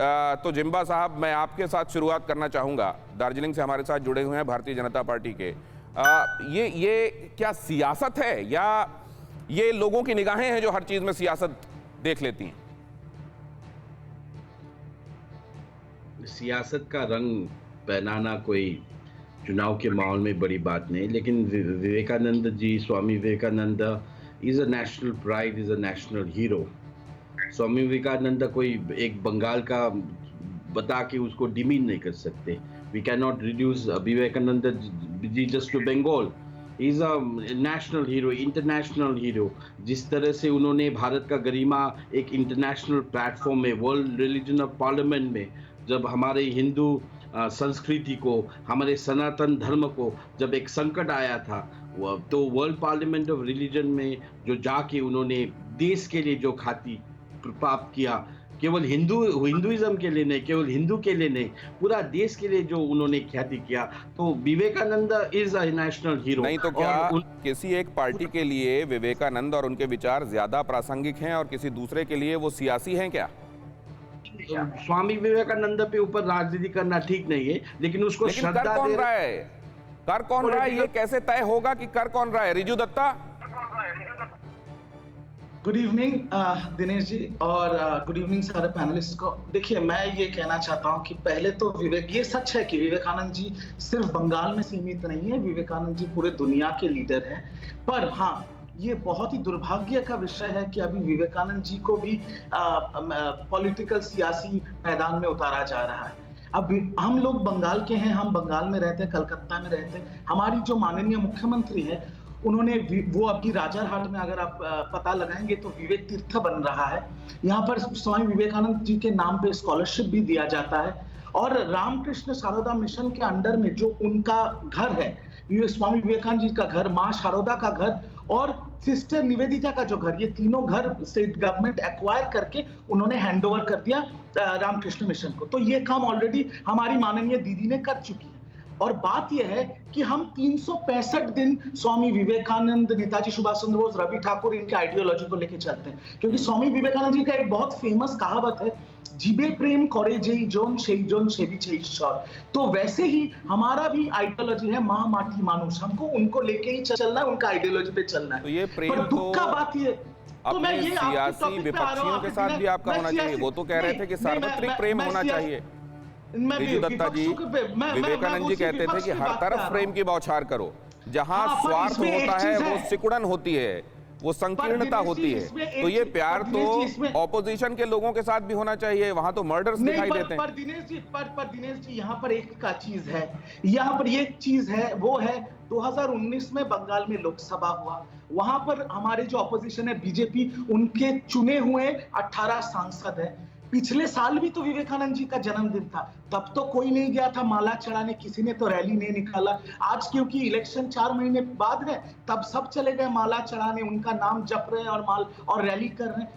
तो जिम्बा साहब, मैं आपके साथ शुरुआत करना चाहूँगा। दार्जिलिंग से हमारे साथ जुड़े हुए हैं भारतीय जनता पार्टी के। ये क्या सियासत है या ये लोगों की निगाहें हैं जो हर चीज़ में सियासत देख लेती हैं? सियासत का रंग पहनाना कोई चुनाव के माहौल में बड़ी बात नहीं, लेकिन Vivekananda ji, Swami Vivekananda is a national pride, is a national hero. Swami Vivekananda कोई एक बंगाल का बता के उसको डिमीन नहीं कर सकते। We can not reduce Vivekananda ji just to Bengal. Is a national hero, international hero. जिस तरह से उन्होंने भारत का गरिमा एक इंटरनेशनल प्लेटफॉर्म में, वर्ल्ड रिलीजन ऑफ पार्लियामेंट में, जब हमारे हिंदू संस्कृति को, हमारे सनातन धर्म को जब एक संकट आया था, तो वर्ल्ड पार्लियामेंट ऑफ रिलीजन में जो जाके उन्होंने देश के लिए जो ख्याति प्राप्त किया, केवल हिंदुइज्म के लिए नहीं, केवल हिंदू के लिए नहीं, पूरा देश के लिए जो उन्होंने ख्याति किया, तो Vivekananda is a national hero. नहीं तो क्या किसी एक पार्टी के लिए विवेकानंद और उनके विचार ज्यादा प्रासंगिक हैं और किसी दूसरे के लिए वो सियासी हैं क्या? स्वामी विवेकानंद पे ऊपर राजनीति करना ठीक नहीं है, लेकिन उसको श्रद्धा कर कौन रहा है? कर कौन रहा है ये कैसे तय होगा कि कर कौन रहा है? रिजू दत्ता। गुड इवनिंग दिनेश जी, और गुड इवनिंग सारे पैनलिस्ट को। देखिए, मैं ये कहना चाहता हूँ कि पहले तो ये सच है कि विवेकानंद जी सिर्फ बंगाल में सीमित नहीं है, विवेकानंद जी पूरे दुनिया के लीडर हैं। पर हाँ, ये बहुत ही दुर्भाग्य का विषय है कि अभी विवेकानंद जी को भी पॉलिटिकल सियासी मैदान में उतारा जा रहा है। अब हम लोग बंगाल के हैं, हम बंगाल में रहते हैं, कलकत्ता में रहते हैं। हमारी जो माननीय मुख्यमंत्री है, उन्होंने वो अभी राजारहाट में अगर आप पता लगाएंगे तो विवेक तीर्थ बन रहा है। यहाँ पर स्वामी विवेकानंद जी के नाम पे स्कॉलरशिप भी दिया जाता है, और रामकृष्ण शारदा मिशन के अंडर में जो उनका घर है, स्वामी विवेकानंद जी का घर, माँ शारदा का घर और सिस्टर निवेदिता का जो घर, ये तीनों घर स्टेट गवर्नमेंट एक्वायर करके उन्होंने हैंडओवर कर दिया रामकृष्ण मिशन को। तो ये काम ऑलरेडी हमारी माननीय दीदी ने कर चुकी है। और बात यह है कि हम 365 दिन स्वामी विवेकानंद, नेताजी सुभाष चंद्र बोस, रवि ठाकुर, इनके आइडियोलॉजी को लेकर चलते हैं, क्योंकि स्वामी विवेकानंद जी का एक बहुत फेमस कहावत है, जीवे प्रेम करे जेई जोन সেই जोन সেবিছে ঈশ্বর। तो वैसे ही हमारा भी आइडियोलॉजी है माँ माटी मानुष, हमको उनको लेके ही चलना है, उनका आइडियोलॉजी पे चलना है। तो ये प्रेम पर दुख का बात ये, तो मैं ये सियासी विपक्षियों के साथ भी आपका होना चाहिए। वो तो कह रहे थे कि सार्वत्रिक प्रेम होना चाहिए। रिजू दत्ता जी, विवेकानंद जी कहते थे कि हर तरफ प्रेम की बौछार करो, जहां स्वार्थ होता है वो सिकुड़न होती है, वो संकीर्णता होती है। तो ये प्यार तो ऑपोजिशन के लोगों के साथ भी होना चाहिए, वहां तो मर्डर्स दिखाई देते हैं। पर दिनेश जी यहाँ पर एक का चीज है, यहाँ पर ये चीज है, वो है 2019 में बंगाल में लोकसभा हुआ, वहां पर हमारे जो ऑपोजिशन है बीजेपी, उनके चुने हुए 18 सांसद है। पिछले साल भी तो विवेकानंद जी का जन्मदिन था, तब तो कोई नहीं गया था माला चढ़ाने, किसी ने तो रैली नहीं निकाला। आज क्योंकि इलेक्शन 4 महीने बाद है, तब सब चले गए माला चढ़ाने, उनका नाम जप रहे हैं और रैली कर रहे हैं।